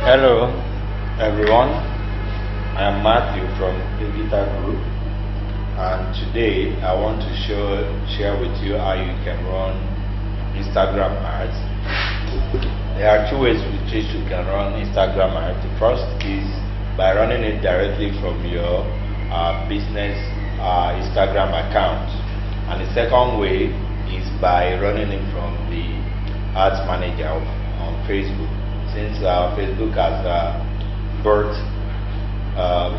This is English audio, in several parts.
Hello everyone, I am Matthew from Evita Group, and today I want to share with you how you can run Instagram ads. There are two ways with which you can run Instagram ads. The first is by running it directly from your business Instagram account, and the second way is by running it from the ads manager on Facebook. Since Facebook has birthed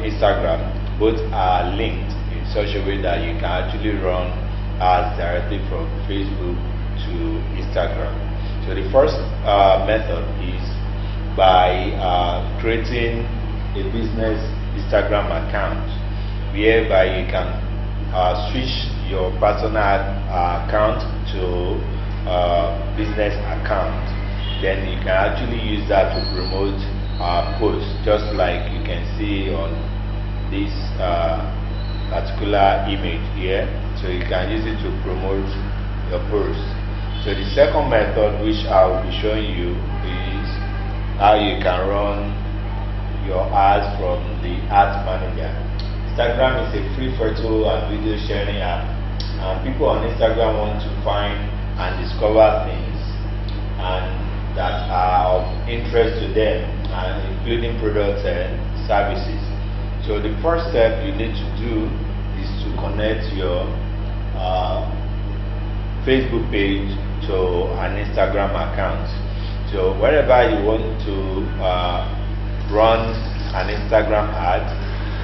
Instagram, both are linked in such a way that you can actually run ads directly from Facebook to Instagram. So the first method is by creating a business Instagram account, whereby you can switch your personal account to business account. Then you can actually use that to promote posts, just like you can see on this particular image here. So you can use it to promote your posts. So the second method, which I will be showing you, is how you can run your ads from the ads manager. Instagram is a free photo and video sharing app, and people on Instagram want to find and discover things and that are of interest to them, including products and services. So the first step you need to do is to connect your Facebook page to an Instagram account. So wherever you want to run an Instagram ad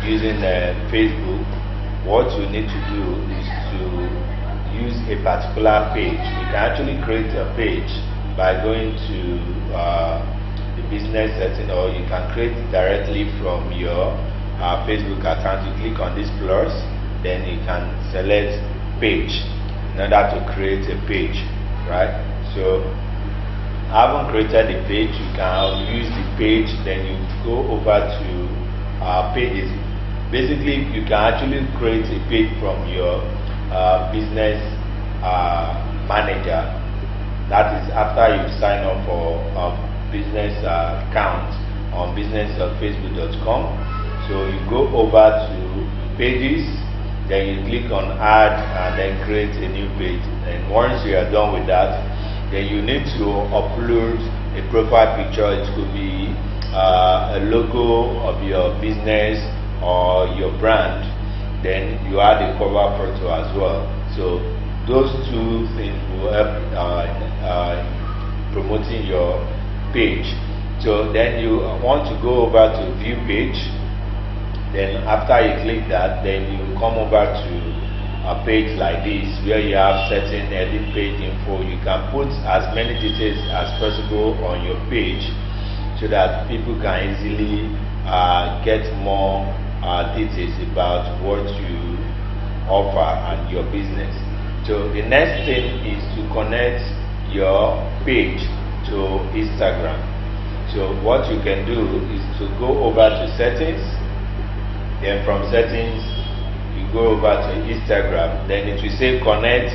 using Facebook, what you need to do is to use a particular page. You can actually create a page by going to the business setting, or you can create directly from your Facebook account. You click on this plus, then you can select page in order to create a page, right? So having created the page, you can use the page, then you go over to pages. Basically, you can actually create a page from your business manager. That is after you sign up for a business account on business.facebook.com. So you go over to pages, then you click on add and then create a new page. And once you are done with that, then you need to upload a profile picture. It could be a logo of your business or your brand. Then you add a cover photo as well. So those two things will help in promoting your page. So then you want to go over to view page. Then after you click that, then you come over to a page like this, where you have certain edit page info. You can put as many details as possible on your page so that people can easily get more details about what you offer and your business. So the next thing is to connect your page to Instagram. So what you can do is to go over to settings, then from settings you go over to Instagram, then it will say connect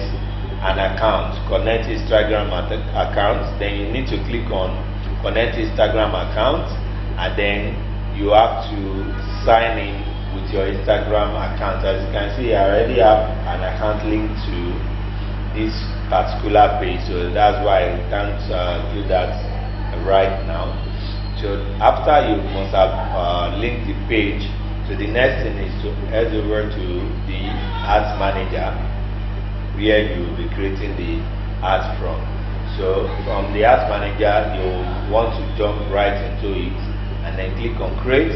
an account, connect Instagram account. Then you need to click on connect Instagram account, and then you have to sign in with your Instagram account. As you can see, I already have an account linked to this particular page, so that's why I can't do that right now. So after you must have linked the page, so the next thing is to head over to the ads manager, where you will be creating the ads from. So from the ads manager, you want to jump right into it and then click on create.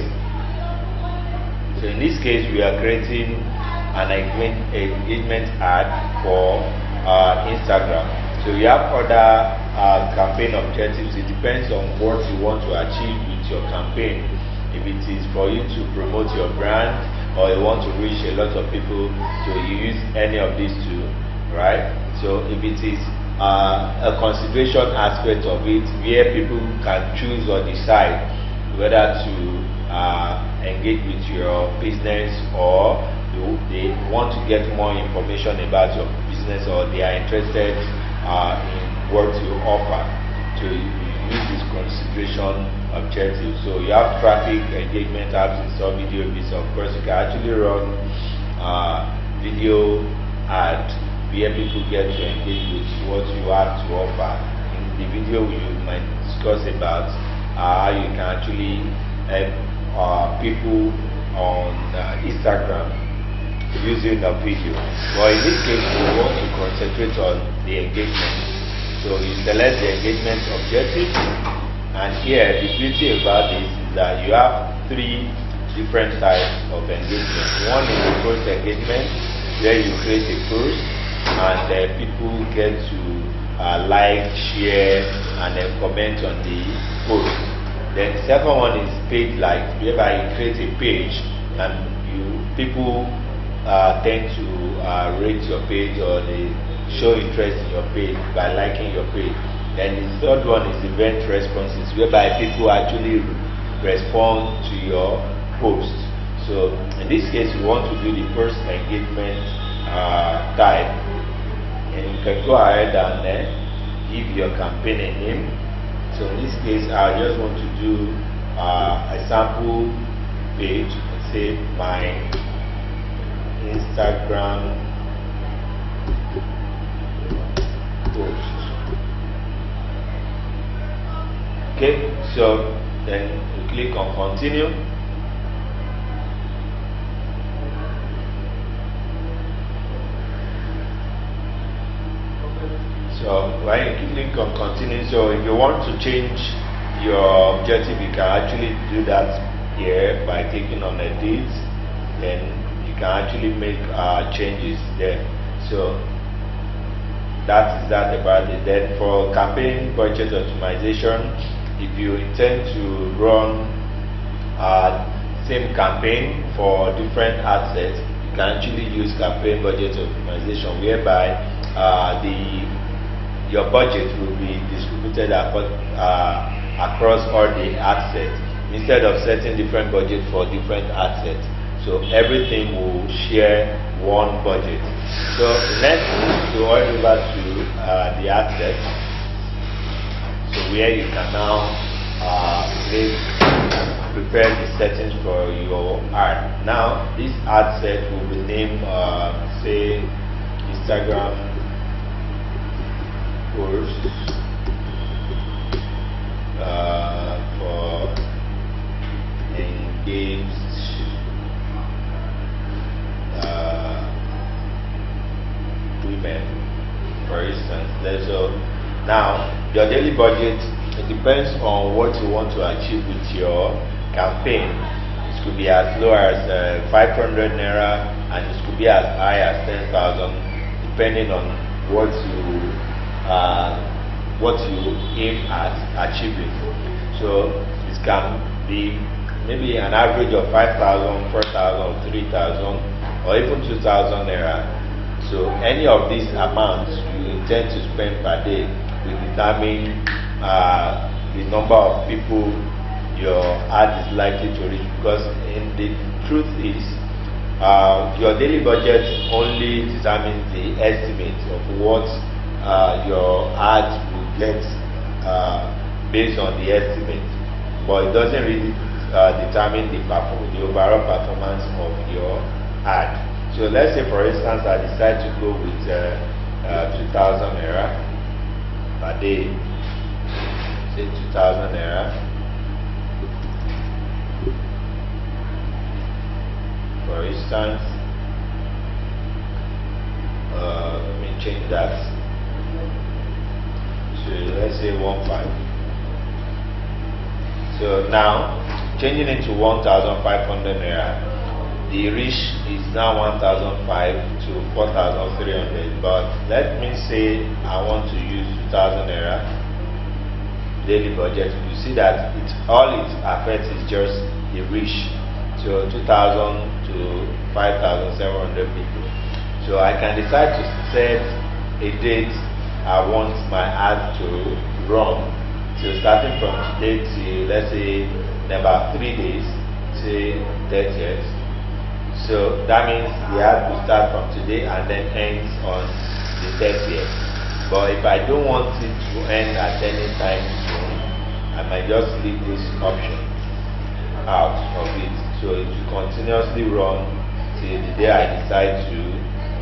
So in this case, we are creating an engagement ad for Instagram. So you have other campaign objectives. It depends on what you want to achieve with your campaign. If it is for you to promote your brand, or you want to reach a lot of people, so you use any of these two, right? So if it is a consideration aspect of it, where people can choose or decide whether to engage with your business, or they want to get more information about your business, or they are interested in what you offer. So you use this consideration objectives. So you have traffic, engagement, apps, install video, bits. Of course, you can actually run video ad where people get to engage with what you have to offer. In the video, you might discuss about how you can actually help people on Instagram using a video. But in this case, we want to concentrate on the engagement. So you select the engagement objective, and here the beauty about this is that you have three different types of engagement. One is the post engagement, where you create a post and people get to like, share, and then comment on the post. Then the second one is paid like, whereby you create a page and people tend to rate your page, or they show interest in your page by liking your page. Then the third one is event responses, whereby people actually respond to your post. So in this case, we want to do the first engagement type, and you can go ahead and give your campaign a name. So in this case, I just want to do a sample page, say my Instagram post. Okay, so then you click on continue. So when you click on continue, so if you want to change your objective, you can actually do that here by clicking on edit. Then you can actually make changes there. So that is that about it. Then for campaign budget optimization, if you intend to run same campaign for different assets, you can actually use campaign budget optimization, whereby your budget will be distributed across all the assets instead of setting different budget for different assets. So everything will share one budget. So let's go all over to the assets. So where you can now prepare the settings for your ad. Now this ad set will be named say Instagram post for engaged women, for instance. So now your daily budget, it depends on what you want to achieve with your campaign. It could be as low as 500 naira, and it could be as high as 10,000, depending on what you aim at achieving. So it can be maybe an average of 5,000, 4,000, or 3,000, or even 2,000 naira. So any of these amounts you intend to spend per day will determine the number of people your ad is likely to reach, because the truth is your daily budget only determines the estimate of what your ad will get based on the estimate, but it doesn't really determine the overall performance of your ad. So let's say, for instance, I decide to go with 2,000 naira per day. Say 2,000 naira. For instance, let me change that. So let's say 1,500. So now changing it to 1,500 naira. The reach is now 1,500 to 4,300. But let me say I want to use 2,000 naira daily budget. You see that all it affects is just the reach. So 2,000 to 5,700 people. So I can decide to set a date I want my ad to run. So starting from today to, let's say, in about 3 days, say 30th. So that means the ad will start from today and then ends on the 30th. But if I don't want it to end at any time soon, I might just leave this option out of it, so it will continuously run till the day I decide to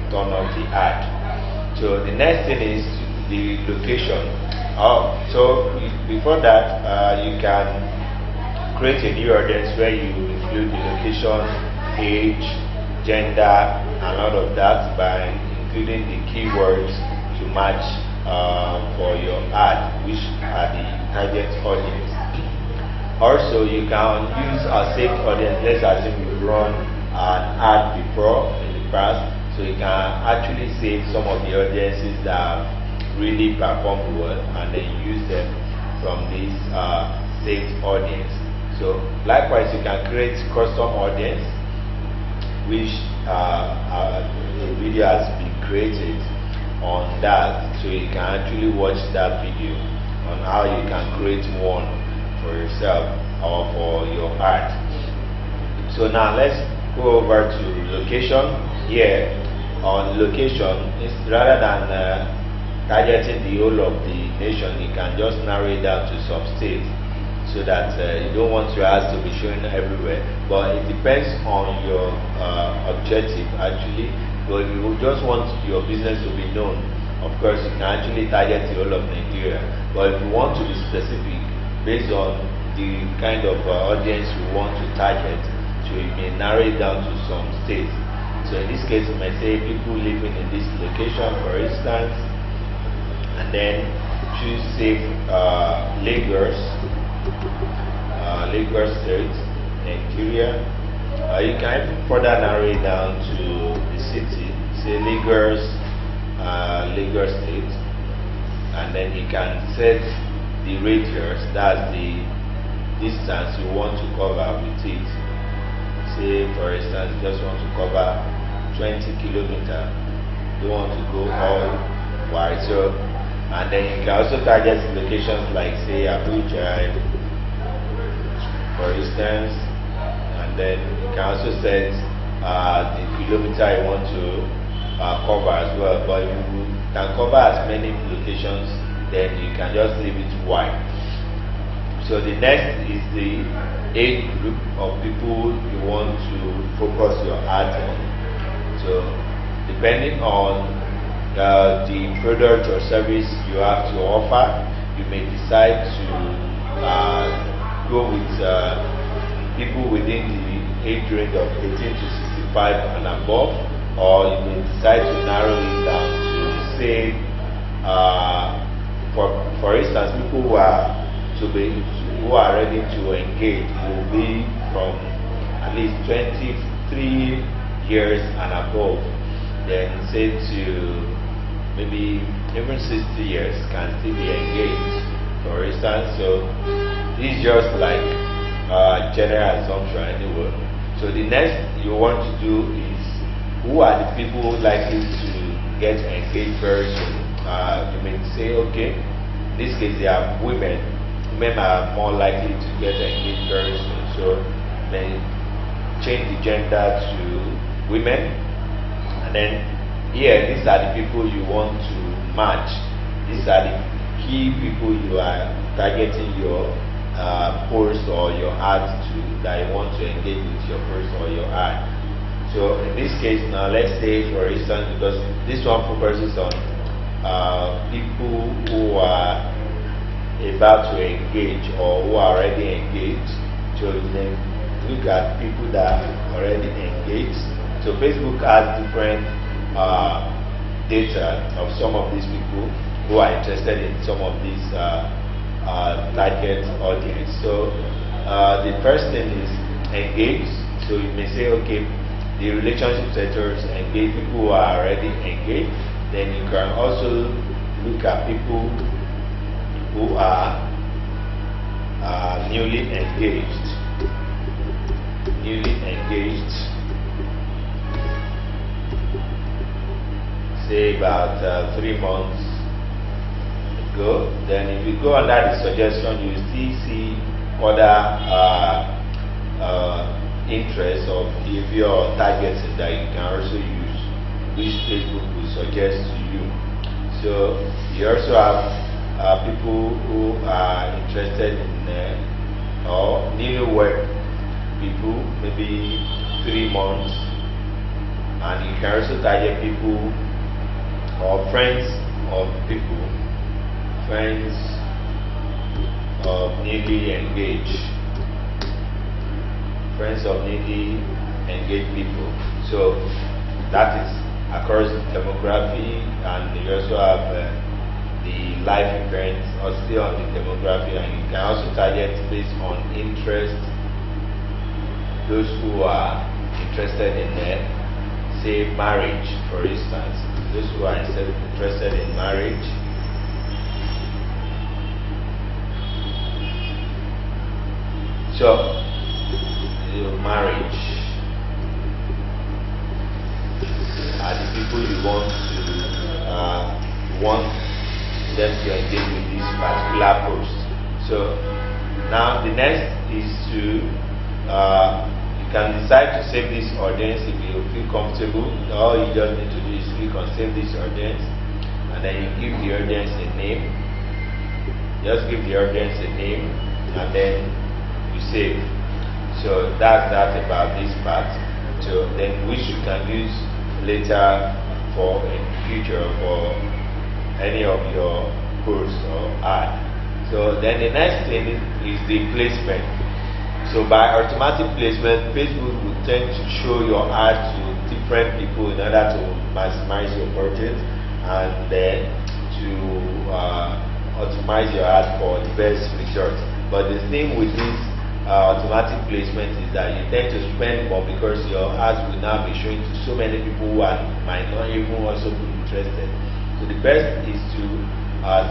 turn off the ad. So the next thing is the location. So before that, you can create a new audience where you include the location, age, gender, and all of that by including the keywords to match for your ad, which are the target audience. Also, you can use a saved audience. Let's assume you've run an ad before in the past, so you can actually save some of the audiences that really performed well and then use them from this saved audience. So likewise, you can create custom audience, which a video has been created on that, so you can actually watch that video on how you can create one for yourself or for your ad. So now let's go over to location. Here on location, rather than targeting the whole of the nation, you can just narrow it down to some states, so that you don't want your ads to be showing everywhere. But it depends on your objective actually. But if you just want your business to be known, of course you can actually target the whole of Nigeria. But if you want to be specific based on the kind of audience you want to target, so you may narrow it down to some states. So in this case, you may say people living in this location, for instance, and then choose say Lagos State, Nigeria. You can even further narrow it down to the city, say Lagos State, and then you can set the radius, that's the distance you want to cover with it. Say for instance, you just want to cover 20 kilometers, you want to go all wide. So, and then you can also target locations like say Abuja, for instance, and then you can also set the kilometer you want to cover as well. But if you can cover as many locations, then you can just leave it wide. So the next is the age group of people you want to focus your ads on. So depending on the product or service you have to offer, you may decide to go with people within the age range of 18 to 65 and above, or you may decide to narrow it down to say for instance, people who are ready to engage will be from at least 23 years and above. Then say to maybe even 60 years can still be engaged, for instance. So this is just like general assumption anyway. So the next you want to do is, who are the people likely to get engaged very soon? You may say, okay, in this case they are women. Women are more likely to get engaged very soon. So then change the gender to women, and then here these are the people you want to match. These are the key people you are targeting your post or your ad to, that you want to engage with your post or your ad. So in this case now, let's say for instance, because this one focuses on people who are about to engage or who are already engaged. So then look at people that are already engaged. So Facebook has different data of some of these people who are interested in some of these target audience. So the first thing is engage. So you may say, okay, the relationship setters engage people who are already engaged. Then you can also look at people who are newly engaged. Say about 3 months ago. Then if you go under the suggestion, you still see other interests of behavior or targeting that you can also use, which Facebook will suggest to you. So you also have people who are interested in or newlywed people, maybe 3 months, and you can also target people or friends of people, friends of newly engaged, friends of newly engaged people. So that is across demography, and you also have the life events or still on the demography, and you can also target based on interest, those who are interested in say marriage, for instance, those who are interested in marriage. So marriage are the people you want them to engage with this particular post. So now the next is to you can decide to save this audience if you feel comfortable. All you just need to do is click on save this audience, and then you give the audience a name. Just give the audience a name, and then you save. So that's that about this part. So then which you can use later for in future for any of your posts or ad. So then the next thing is the placement. So by automatic placement, Facebook will tend to show your ad to different people in order to maximize your budget, and then to optimize your ad for the best result. But the thing with this automatic placement is that you tend to spend more because your ads will now be showing to so many people who might not even also be interested. So the best is to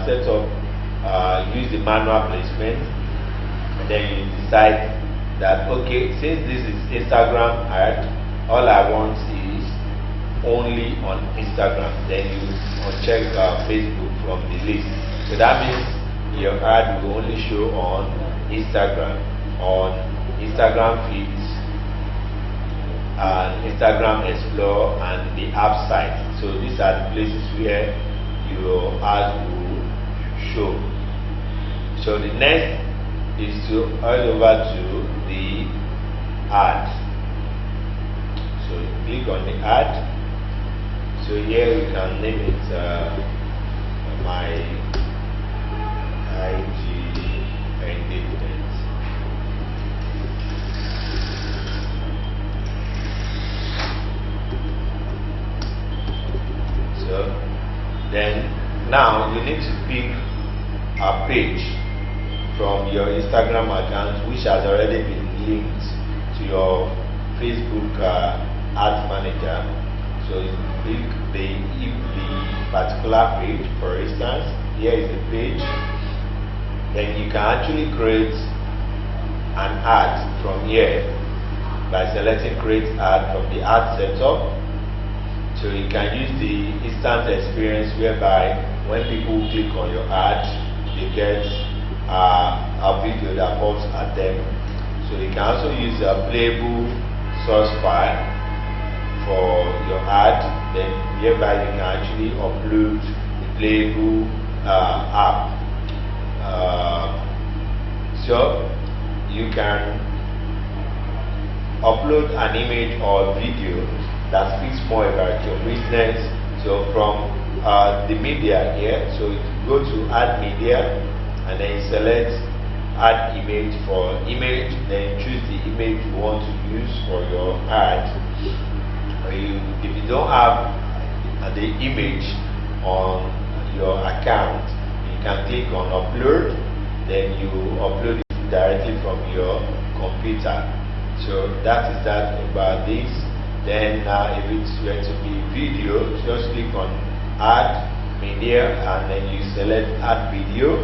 set up, use the manual placement, and then you decide that okay, since this is Instagram ad, all I want is only on Instagram. Then you uncheck Facebook from the list. So that means your ad will only show on Instagram feeds, and Instagram Explore, and the app site. So these are the places where your ad will show. So the next is to head over to the ad. So you click on the ad. So here we can name it my IG engagement. So then now you need to pick a page from your Instagram account which has already been linked to your Facebook ad manager. So you pick the particular page. For instance, here is the page. Then you can actually create an ad from here by selecting create ad from the ad setup. So you can use the instant experience whereby when people click on your ad, they get a video that pops at them. So you can also use a playable source file for your ad. Then hereby you can actually upload the playable app. So you can upload an image or video that speaks more about your business. So from the media here, so you go to add media, and then you select add image for image, then choose the image you want to use for your ad. If you don't have the image on your account, you can click on upload, then you upload it directly from your computer. So that is that about this. Then if it's going to be video, just click on add media, and then you select add video.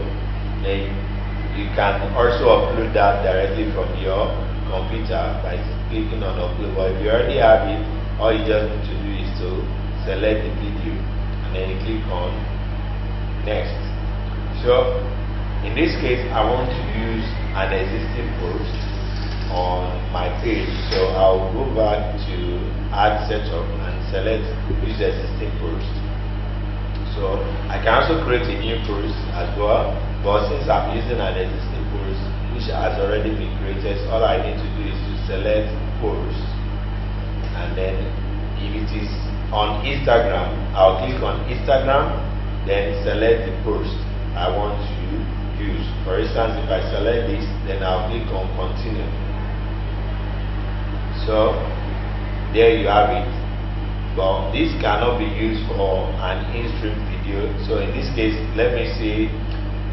Then you can also upload that directly from your computer by clicking on upload. But if you already have it, all you just need to do is to select the video, and then you click on next. So in this case, I want to use an existing post on my page, so I'll go back to ad setup and select use existing post. So So I can also create a new post as well, but since I'm using an existing post which has already been created, all I need to do is to select post, and then if it is on Instagram, I'll click on Instagram, then select the post I want to use. For instance, if I select this, then I'll click on continue. So there you have it. But this cannot be used for an in-stream video. So in this case, let me say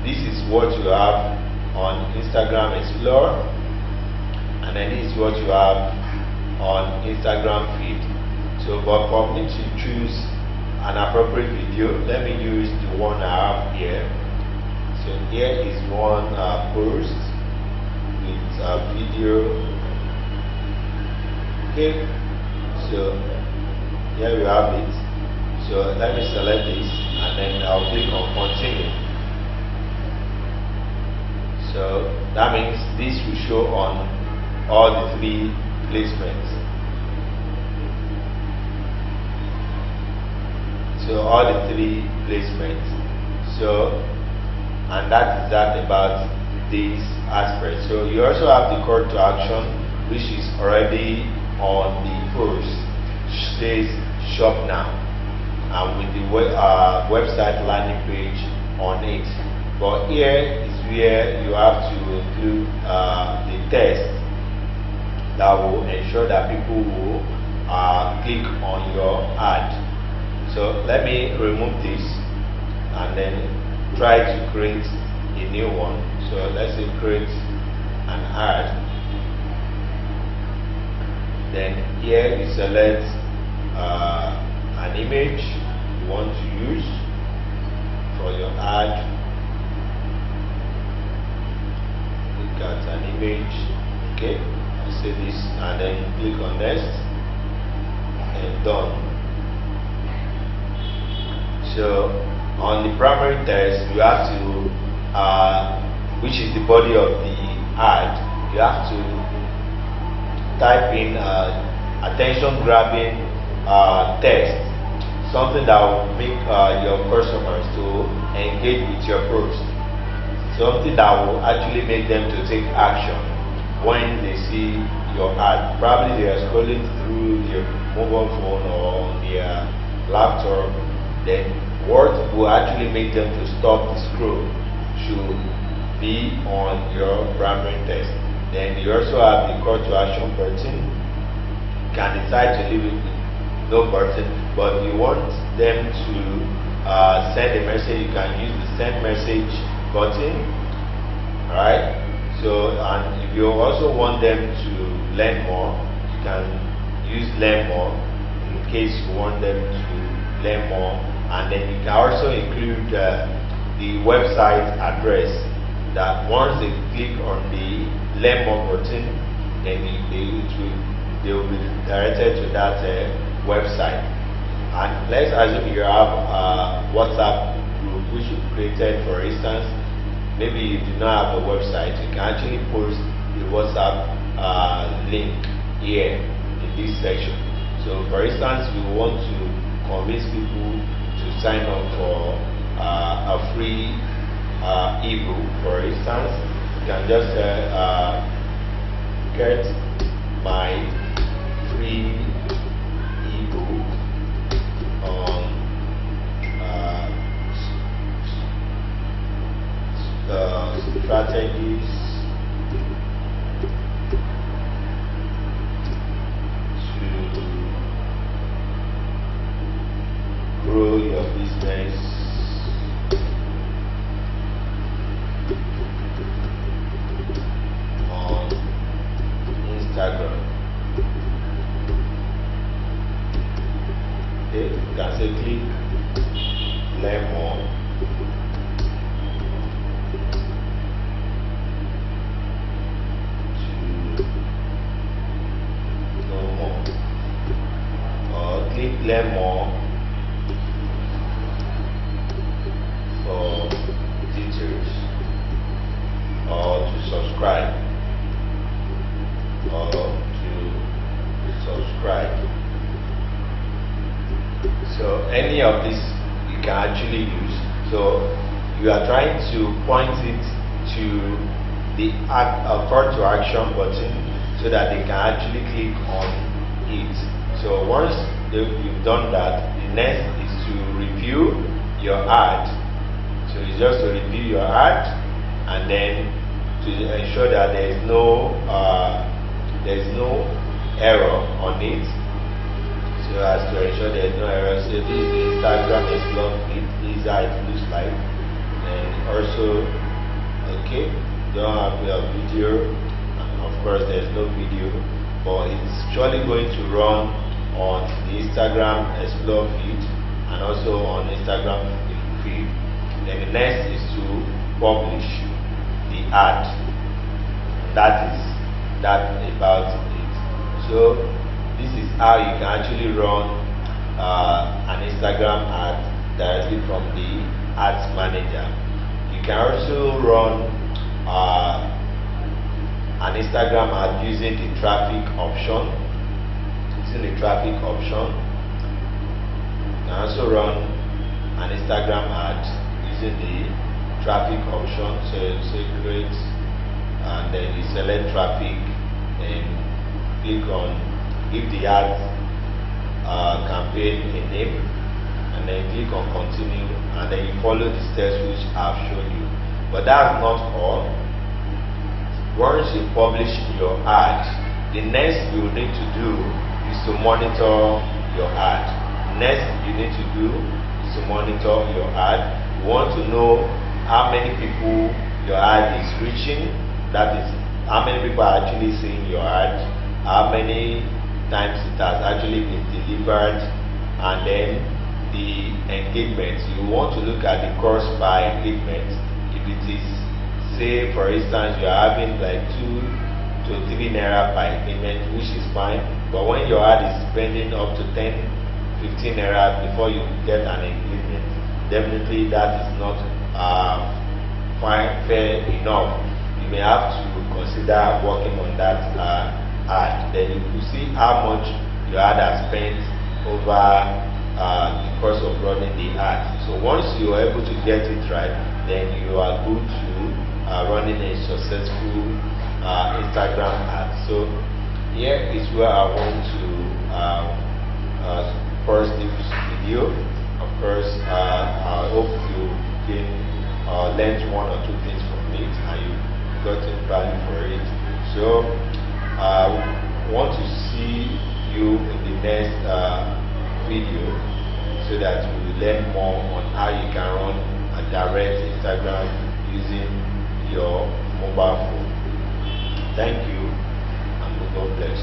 this is what you have on Instagram Explorer, and then this is what you have on Instagram feed. So but for me to choose an appropriate video, let me use the one I have here. So here is one post with a video. Okay, so here we have it. So let me select this, and then I'll click on continue. So that means this will show on all the 3 placements. So all the 3 placements. So, and that is that about this aspect. So you also have the call to action, which is already on the post. Says shop now, and with the website landing page on it. But here is where you have to include the text that will ensure that people will click on your ad. So let me remove this and then try to create a new one. So let's say create an ad. Then here you select an image you want to use for your ad. Look at an image. Okay, I say this, and then click on next and done. So on the primary text, you have to which is the body of the ad, you have to type in attention grabbing text, something that will make your customers to engage with your post, something that will actually make them to take action when they see your ad. Probably they are scrolling through their mobile phone or on their laptop, then what will actually make them to stop the scroll should be on your primary text. Then you also have the call to action button. You can decide to leave it with no button, but you want them to send a message, you can use the send message button. Alright, so and if you also want them to learn more, you can use learn more in case you want them to learn more. And then you can also include the website address, that once they click on the learn more button, then they will be directed to that website. And let's assume you have a WhatsApp group which you created. For instance, maybe you do not have a website, you can actually post the WhatsApp link here in this section. So for instance, we want to convince people to sign up for a free ebook. For instance, you can just get my free ebook on strategies to grow your business on Instagram. Okay, you can say click learn more. To know more, or click learn more for details, or to subscribe, or to subscribe. So any of this, you can actually use. So you are trying to point it to the call to action button so that they can actually click on it. So once you've done that, the next is to review your ad. So it's just to review your ad, and then to ensure that there is no error on it. So as to ensure there is no error, so this is the Instagram Explore feed. This is how it looks like. And also, okay, don't have a video, and of course there's no video, but it's surely going to run on the Instagram Explore feed and also on Instagram feed. Then the next is to publish the ad. That is that about it. So this is how you can actually run an Instagram ad directly from the ads manager. You can also run an Instagram ad using the traffic option. Using the traffic option. You can also run an Instagram ad using the traffic option. So you say create, and then you select traffic and click on give the ad campaign a name, and then click on continue, and then you follow the steps which I've shown you. But that's not all. Once you publish your ad, the next you need to do is to monitor your ad. Next you need to do is to monitor your ad. You want to know how many people your ad is reaching. That is, how many people are actually seeing your ad, how many times it has actually been delivered, and then the engagement. You want to look at the cost per engagement. If it is, say for instance, you are having like 2 to 3 naira per engagement, which is fine, but when your ad is spending up to 10-15 naira before you get an engagement, definitely that is not fair enough. You may have to consider working on that ad. Then you will see how much your ad has spent over the course of running the ad. So once you are able to get it right, then you are good to running a successful Instagram ad. So here is where I want to pause this video. Of course, I hope you can learn 1 or 2 things from it and you gotten value for it. So I want to see you in the next video so that you will learn more on how you can run a direct Instagram using your mobile phone. Thank you, and God bless.